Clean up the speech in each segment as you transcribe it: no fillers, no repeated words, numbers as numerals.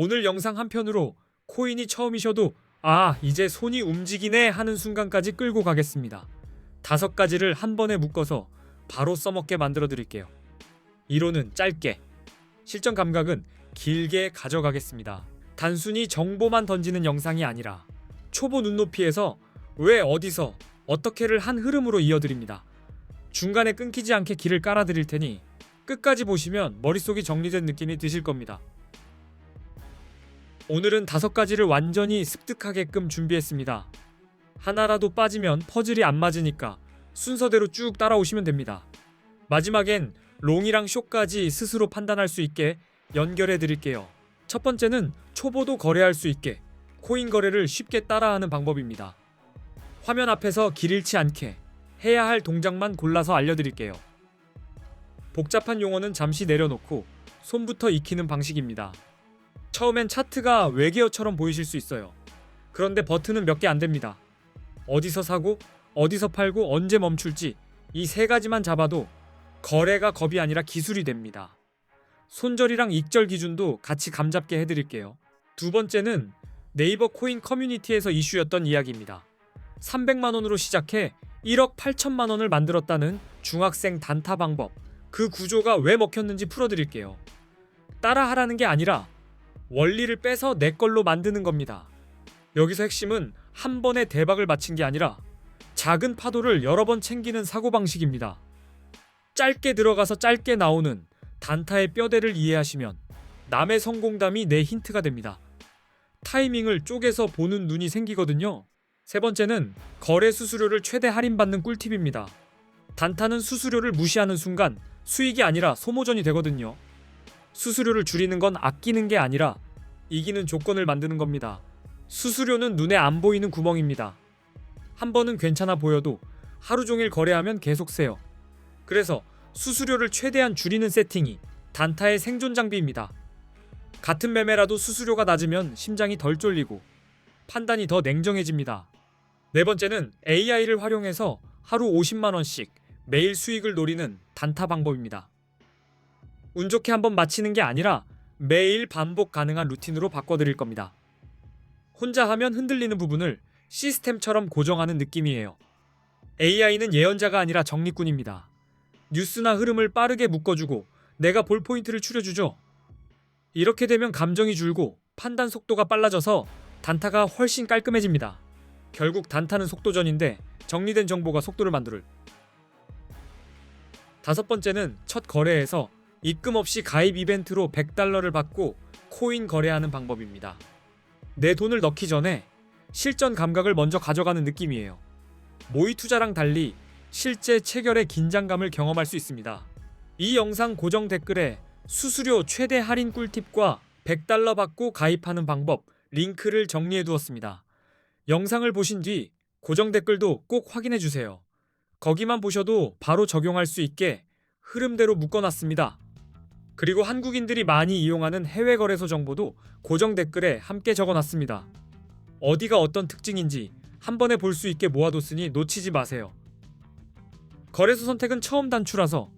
오늘 영상 한편으로 코인이 처음이셔도 이제 손이 움직이네 하는 순간까지 끌고 가겠습니다. 5가지를 한 번에 묶어서 바로 써먹게 만들어 드릴게요. 이론은 짧게, 실전 감각은 길게 가져가겠습니다. 단순히 정보만 던지는 영상이 아니라 초보 눈높이에서 왜 어디서 어떻게를 한 흐름으로 이어드립니다. 중간에 끊기지 않게 길을 깔아드릴 테니 끝까지 보시면 머릿속이 정리된 느낌이 드실 겁니다. 오늘은 5가지를 완전히 습득하게끔 준비했습니다. 하나라도 빠지면 퍼즐이 안 맞으니까 순서대로 쭉 따라오시면 됩니다. 마지막엔 롱이랑 숏까지 스스로 판단할 수 있게 연결해 드릴게요. 첫 번째는 초보도 거래할 수 있게 코인 거래를 쉽게 따라하는 방법입니다. 화면 앞에서 길 잃지 않게 해야 할 동작만 골라서 알려드릴게요. 복잡한 용어는 잠시 내려놓고 손부터 익히는 방식입니다. 처음엔 차트가 외계어처럼 보이실 수 있어요. 그런데 버튼은 몇 개 안 됩니다. 어디서 사고, 어디서 팔고, 언제 멈출지 이 3가지만 잡아도 거래가 겁이 아니라 기술이 됩니다. 손절이랑 익절 기준도 같이 감잡게 해드릴게요. 두 번째는 네이버 코인 커뮤니티에서 이슈였던 이야기입니다. 300만원으로 시작해 1억 8천만원을 만들었다는 중학생 단타 방법. 그 구조가 왜 먹혔는지 풀어드릴게요. 따라하라는 게 아니라 원리를 빼서 내 걸로 만드는 겁니다. 여기서 핵심은 한 번에 대박을 맞힌 게 아니라 작은 파도를 여러 번 챙기는 사고방식입니다. 짧게 들어가서 짧게 나오는 단타의 뼈대를 이해하시면 남의 성공담이 내 힌트가 됩니다. 타이밍을 쪼개서 보는 눈이 생기거든요. 세 번째는 거래 수수료를 최대 할인받는 꿀팁입니다. 단타는 수수료를 무시하는 순간 수익이 아니라 소모전이 되거든요. 수수료를 줄이는 건 아끼는 게 아니라 이기는 조건을 만드는 겁니다. 수수료는 눈에 안 보이는 구멍입니다. 한 번은 괜찮아 보여도 하루 종일 거래하면 계속 새요. 그래서 수수료를 최대한 줄이는 세팅이 단타의 생존 장비입니다. 같은 매매라도 수수료가 낮으면 심장이 덜 쫄리고 판단이 더 냉정해집니다. 네 번째는 AI를 활용해서 하루 50만원씩 매일 수익을 노리는 단타 방법입니다. 운 좋게 한번 마치는 게 아니라 매일 반복 가능한 루틴으로 바꿔드릴 겁니다. 혼자 하면 흔들리는 부분을 시스템처럼 고정하는 느낌이에요. AI는 예언자가 아니라 정리꾼입니다. 뉴스나 흐름을 빠르게 묶어주고 내가 볼 포인트를 추려주죠. 이렇게 되면 감정이 줄고 판단 속도가 빨라져서 단타가 훨씬 깔끔해집니다. 결국 단타는 속도전인데 정리된 정보가 속도를 만들. 5번째는 첫 거래에서 입금 없이 가입 이벤트로 $100를 받고 코인 거래하는 방법입니다. 내 돈을 넣기 전에 실전 감각을 먼저 가져가는 느낌이에요. 모의 투자랑 달리 실제 체결의 긴장감을 경험할 수 있습니다. 이 영상 고정 댓글에 수수료 최대 할인 꿀팁과 $100 받고 가입하는 방법 링크를 정리해 두었습니다. 영상을 보신 뒤 고정 댓글도 꼭 확인해 주세요. 거기만 보셔도 바로 적용할 수 있게 흐름대로 묶어놨습니다. 그리고 한국인들이 많이 이용하는 해외 거래소 정보도 고정 댓글에 함께 적어놨습니다. 어디가 어떤 특징인지 한 번에 볼 수 있게 모아뒀으니 놓치지 마세요. 거래소 선택은 처음 단추라서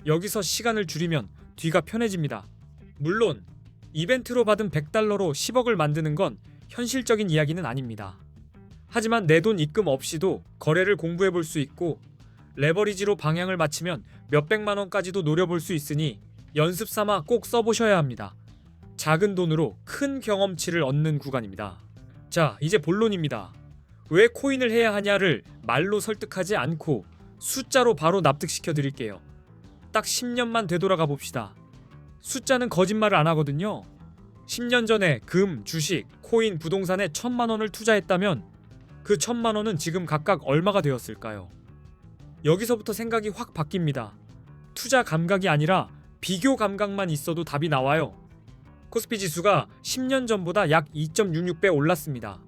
여기서 시간을 줄이면 뒤가 편해집니다. 물론 이벤트로 받은 $100로 10억을 만드는 건 현실적인 이야기는 아닙니다. 하지만 내 돈 입금 없이도 거래를 공부해 볼 수 있고 레버리지로 방향을 맞추면 몇백만 원까지도 노려볼 수 있으니 연습 삼아 꼭 써보셔야 합니다. 작은 돈으로 큰 경험치를 얻는 구간입니다. 자, 이제 본론입니다. 왜 코인을 해야 하냐를 말로 설득하지 않고 숫자로 바로 납득시켜 드릴게요. 딱 10년만 되돌아가 봅시다. 숫자는 거짓말을 안 하거든요. 10년 전에 금, 주식, 코인, 부동산에 1,000만 원을 투자했다면 그 1,000만 원은 지금 각각 얼마가 되었을까요? 여기서부터 생각이 확 바뀝니다. 투자 감각이 아니라 비교 감각만 있어도 답이 나와요. 코스피 지수가 10년 전보다 약 2.66배 올랐습니다.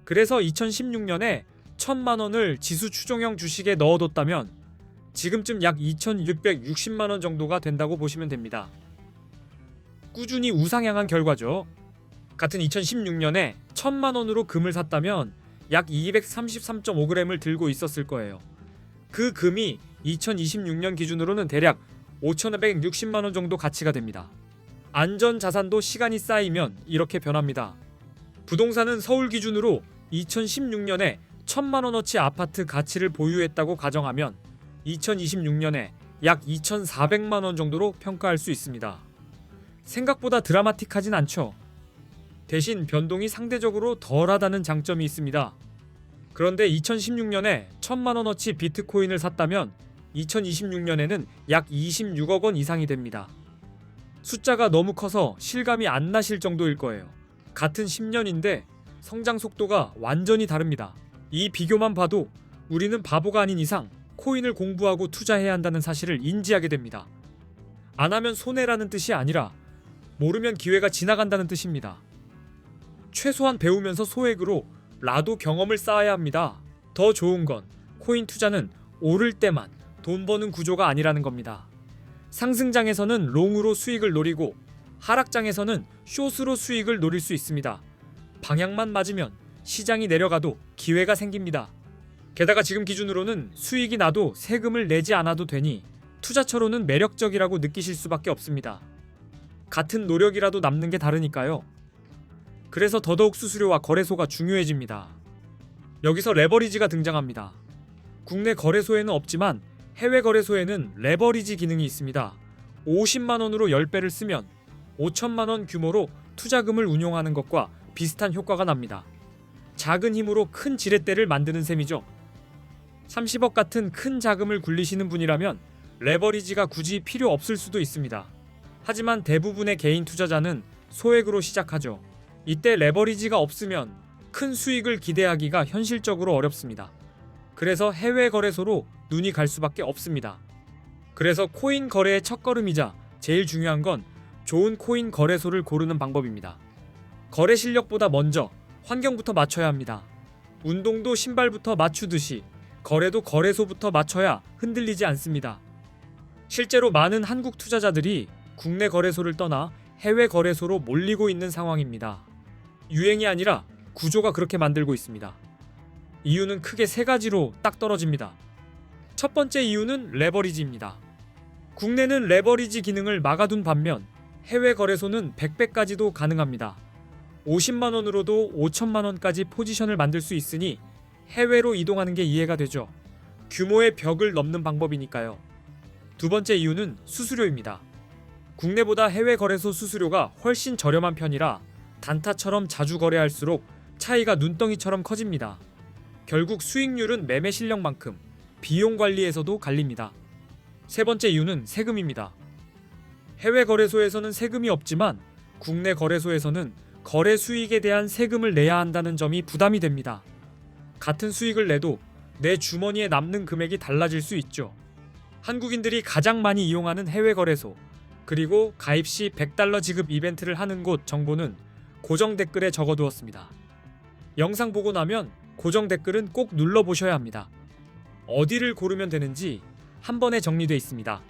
그래서 2016년에 1,000만 원을 지수 추종형 주식에 넣어뒀다면 지금쯤 약 2,660만 원 정도가 된다고 보시면 됩니다. 꾸준히 우상향한 결과죠. 같은 2016년에 1,000만 원으로 금을 샀다면 약 233.5g을 들고 있었을 거예요. 그 금이 2026년 기준으로는 대략 5,560만 원 정도 가치가 됩니다. 안전 자산도 시간이 쌓이면 이렇게 변합니다. 부동산은 서울 기준으로 2016년에 1,000만 원어치 아파트 가치를 보유했다고 가정하면 2026년에 약 2,400만 원 정도로 평가할 수 있습니다. 생각보다 드라마틱하진 않죠. 대신 변동이 상대적으로 덜하다는 장점이 있습니다. 그런데 2016년에 1,000만 원어치 비트코인을 샀다면 2026년에는 약 26억 원 이상이 됩니다. 숫자가 너무 커서 실감이 안 나실 정도일 거예요. 같은 10년인데 성장 속도가 완전히 다릅니다. 이 비교만 봐도 우리는 바보가 아닌 이상 코인을 공부하고 투자해야 한다는 사실을 인지하게 됩니다. 안 하면 손해라는 뜻이 아니라 모르면 기회가 지나간다는 뜻입니다. 최소한 배우면서 소액으로 라도 경험을 쌓아야 합니다. 더 좋은 건 코인 투자는 오를 때만 돈 버는 구조가 아니라는 겁니다. 상승장에서는 롱으로 수익을 노리고 하락장에서는 숏으로 수익을 노릴 수 있습니다. 방향만 맞으면 시장이 내려가도 기회가 생깁니다. 게다가 지금 기준으로는 수익이 나도 세금을 내지 않아도 되니 투자처로는 매력적이라고 느끼실 수밖에 없습니다. 같은 노력이라도 남는 게 다르니까요. 그래서 더더욱 수수료와 거래소가 중요해집니다. 여기서 레버리지가 등장합니다. 국내 거래소에는 없지만 해외 거래소에는 레버리지 기능이 있습니다. 50만 원으로 10배를 쓰면 5천만 원 규모로 투자금을 운용하는 것과 비슷한 효과가 납니다. 작은 힘으로 큰 지렛대를 만드는 셈이죠. 30억 같은 큰 자금을 굴리시는 분이라면 레버리지가 굳이 필요 없을 수도 있습니다. 하지만 대부분의 개인 투자자는 소액으로 시작하죠. 이때 레버리지가 없으면 큰 수익을 기대하기가 현실적으로 어렵습니다. 그래서 해외 거래소로 눈이 갈 수밖에 없습니다. 그래서 코인 거래의 첫걸음이자 제일 중요한 건 좋은 코인 거래소를 고르는 방법입니다. 거래 실력보다 먼저 환경부터 맞춰야 합니다. 운동도 신발부터 맞추듯이 거래도 거래소부터 맞춰야 흔들리지 않습니다. 실제로 많은 한국 투자자들이 국내 거래소를 떠나 해외 거래소로 몰리고 있는 상황입니다. 유행이 아니라 구조가 그렇게 만들고 있습니다. 이유는 크게 세 가지로 딱 떨어집니다. 첫 번째 이유는 레버리지입니다. 국내는 레버리지 기능을 막아둔 반면 해외 거래소는 100배까지도 가능합니다. 50만 원으로도 5천만 원까지 포지션을 만들 수 있으니 해외로 이동하는 게 이해가 되죠. 규모의 벽을 넘는 방법이니까요. 두 번째 이유는 수수료입니다. 국내보다 해외 거래소 수수료가 훨씬 저렴한 편이라 단타처럼 자주 거래할수록 차이가 눈덩이처럼 커집니다. 결국 수익률은 매매 실력만큼 비용 관리에서도 갈립니다. 세 번째 이유는 세금입니다. 해외 거래소에서는 세금이 없지만 국내 거래소에서는 거래 수익에 대한 세금을 내야 한다는 점이 부담이 됩니다. 같은 수익을 내도 내 주머니에 남는 금액이 달라질 수 있죠. 한국인들이 가장 많이 이용하는 해외 거래소, 그리고 가입 시 $100 지급 이벤트를 하는 곳 정보는 고정 댓글에 적어두었습니다. 영상 보고 나면 고정 댓글은 꼭 눌러보셔야 합니다. 어디를 고르면 되는지 한 번에 정리되어 있습니다.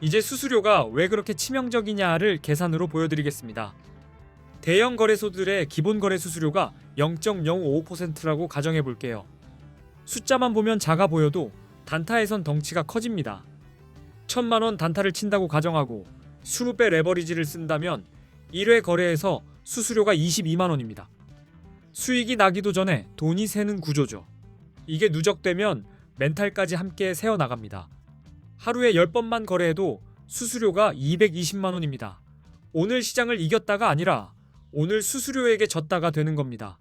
이제 수수료가 왜 그렇게 치명적이냐를 계산으로 보여드리겠습니다. 대형 거래소들의 기본 거래 수수료가 0.055%라고 가정해 볼게요. 숫자만 보면 작아 보여도 단타에선 덩치가 커집니다. 1,000만 원 단타를 친다고 가정하고 20배 레버리지를 쓴다면 1회 거래에서 수수료가 22만 원입니다. 수익이 나기도 전에 돈이 새는 구조죠. 이게 누적되면 멘탈까지 함께 새어나갑니다. 하루에 10번만 거래해도 수수료가 220만 원입니다. 오늘 시장을 이겼다가 아니라 오늘 수수료에게 졌다가 되는 겁니다.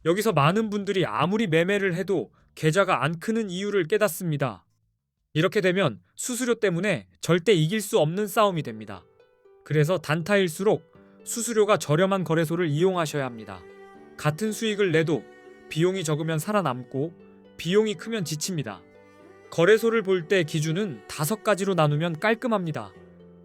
여기서 많은 분들이 아무리 매매를 해도 계좌가 안 크는 이유를 깨닫습니다. 이렇게 되면 수수료 때문에 절대 이길 수 없는 싸움이 됩니다. 그래서 단타일수록 수수료가 저렴한 거래소를 이용하셔야 합니다. 같은 수익을 내도 비용이 적으면 살아남고 비용이 크면 지칩니다. 거래소를 볼 때 기준은 5가지로 나누면 깔끔합니다.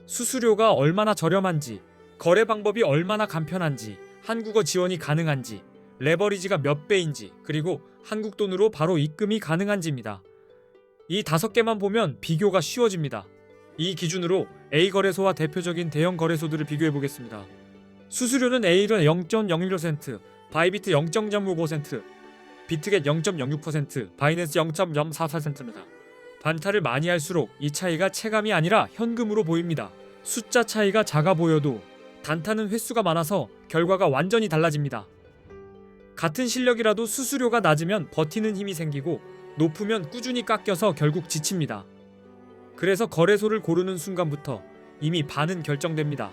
수수료가 얼마나 저렴한지, 거래 방법이 얼마나 간편한지, 한국어 지원이 가능한지, 레버리지가 몇 배인지, 그리고 한국 돈으로 바로 입금이 가능한지입니다. 이 5개만 보면 비교가 쉬워집니다. 이 기준으로 A 거래소와 대표적인 대형 거래소들을 비교해 보겠습니다. 수수료는 A는 0.01%, 바이비트 0.05%, 비트겟 0.06%, 바이낸스 0.04%입니다. 반타를 많이 할수록 이 차이가 체감이 아니라 현금으로 보입니다. 숫자 차이가 작아 보여도 단타는 횟수가 많아서 결과가 완전히 달라집니다. 같은 실력이라도 수수료가 낮으면 버티는 힘이 생기고 높으면 꾸준히 깎여서 결국 지칩니다. 그래서 거래소를 고르는 순간부터 이미 반은 결정됩니다.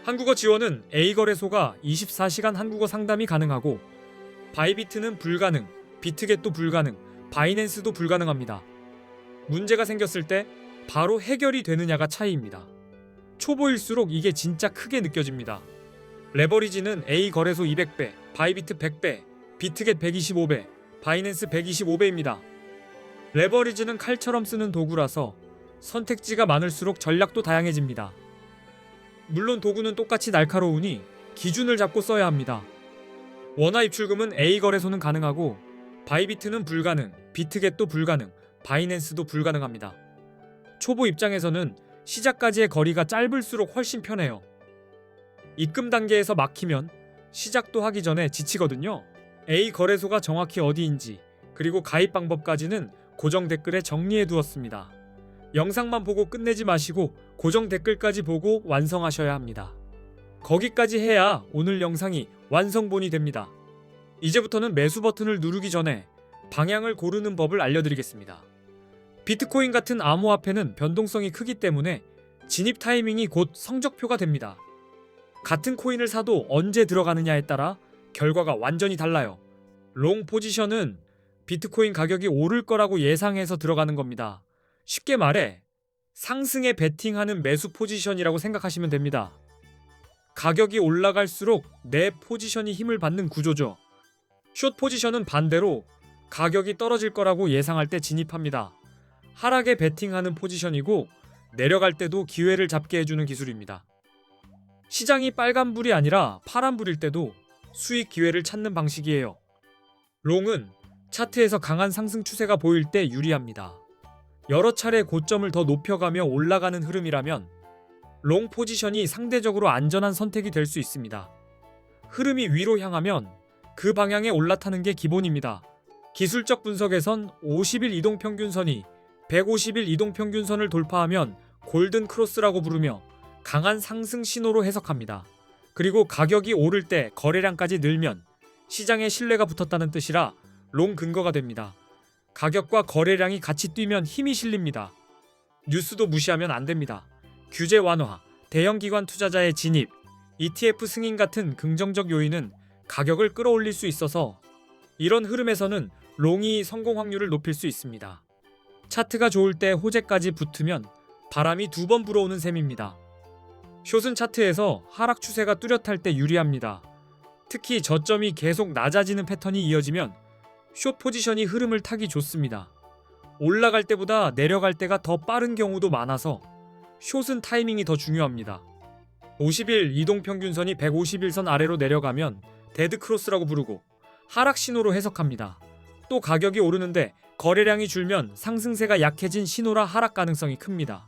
한국어 지원은 A거래소가 24시간 한국어 상담이 가능하고 바이비트는 불가능, 비트겟도 불가능, 바이낸스도 불가능합니다. 문제가 생겼을 때 바로 해결이 되느냐가 차이입니다. 초보일수록 이게 진짜 크게 느껴집니다. 레버리지는 A거래소 200배, 바이비트 100배, 비트겟 125배, 바이낸스 125배입니다. 레버리지는 칼처럼 쓰는 도구라서 선택지가 많을수록 전략도 다양해집니다. 물론 도구는 똑같이 날카로우니 기준을 잡고 써야 합니다. 원화 입출금은 A거래소는 가능하고 바이비트는 불가능, 비트겟도 불가능, 바이낸스도 불가능합니다. 초보 입장에서는 시작까지의 거리가 짧을수록 훨씬 편해요. 입금 단계에서 막히면 시작도 하기 전에 지치거든요. A거래소가 정확히 어디인지 그리고 가입 방법까지는 고정 댓글에 정리해 두었습니다. 영상만 보고 끝내지 마시고 고정 댓글까지 보고 완성하셔야 합니다. 거기까지 해야 오늘 영상이 완성본이 됩니다. 이제부터는 매수 버튼을 누르기 전에 방향을 고르는 법을 알려드리겠습니다. 비트코인 같은 암호화폐는 변동성이 크기 때문에 진입 타이밍이 곧 성적표가 됩니다. 같은 코인을 사도 언제 들어가느냐에 따라 결과가 완전히 달라요. 롱 포지션은 비트코인 가격이 오를 거라고 예상해서 들어가는 겁니다. 쉽게 말해 상승에 베팅하는 매수 포지션이라고 생각하시면 됩니다. 가격이 올라갈수록 내 포지션이 힘을 받는 구조죠. 숏 포지션은 반대로 가격이 떨어질 거라고 예상할 때 진입합니다. 하락에 베팅하는 포지션이고 내려갈 때도 기회를 잡게 해주는 기술입니다. 시장이 빨간불이 아니라 파란불일 때도 수익 기회를 찾는 방식이에요. 롱은 차트에서 강한 상승 추세가 보일 때 유리합니다. 여러 차례 고점을 더 높여가며 올라가는 흐름이라면 롱 포지션이 상대적으로 안전한 선택이 될 수 있습니다. 흐름이 위로 향하면 그 방향에 올라타는 게 기본입니다. 기술적 분석에선 50일 이동평균선이 150일 이동평균선을 돌파하면 골든 크로스라고 부르며 강한 상승 신호로 해석합니다. 그리고 가격이 오를 때 거래량까지 늘면 시장에 신뢰가 붙었다는 뜻이라 롱 근거가 됩니다. 가격과 거래량이 같이 뛰면 힘이 실립니다. 뉴스도 무시하면 안 됩니다. 규제 완화, 대형 기관 투자자의 진입, ETF 승인 같은 긍정적 요인은 가격을 끌어올릴 수 있어서 이런 흐름에서는 롱이 성공 확률을 높일 수 있습니다. 차트가 좋을 때 호재까지 붙으면 바람이 2번 불어오는 셈입니다. 숏은 차트에서 하락 추세가 뚜렷할 때 유리합니다. 특히 저점이 계속 낮아지는 패턴이 이어지면 숏 포지션이 흐름을 타기 좋습니다. 올라갈 때보다 내려갈 때가 더 빠른 경우도 많아서 숏은 타이밍이 더 중요합니다. 50일 이동평균선이 150일선 아래로 내려가면 데드크로스라고 부르고 하락 신호로 해석합니다. 또 가격이 오르는데 거래량이 줄면 상승세가 약해진 신호라 하락 가능성이 큽니다.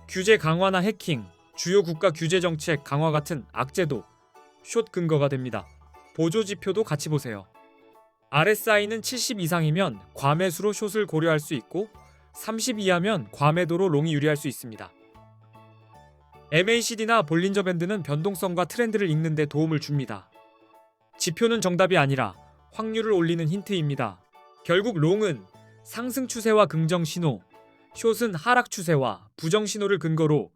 규제 강화나 해킹, 주요 국가 규제 정책 강화 같은 악재도 숏 근거가 됩니다. 보조 지표도 같이 보세요. RSI는 70 이상이면 과매수로 숏을 고려할 수 있고 30 이하면 과매도로 롱이 유리할 수 있습니다. MACD나 볼린저 밴드는 변동성과 트렌드를 읽는 데 도움을 줍니다. 지표는 정답이 아니라 확률을 올리는 힌트입니다. 결국 롱은 상승 추세와 긍정 신호, 숏은 하락 추세와 부정 신호를 근거로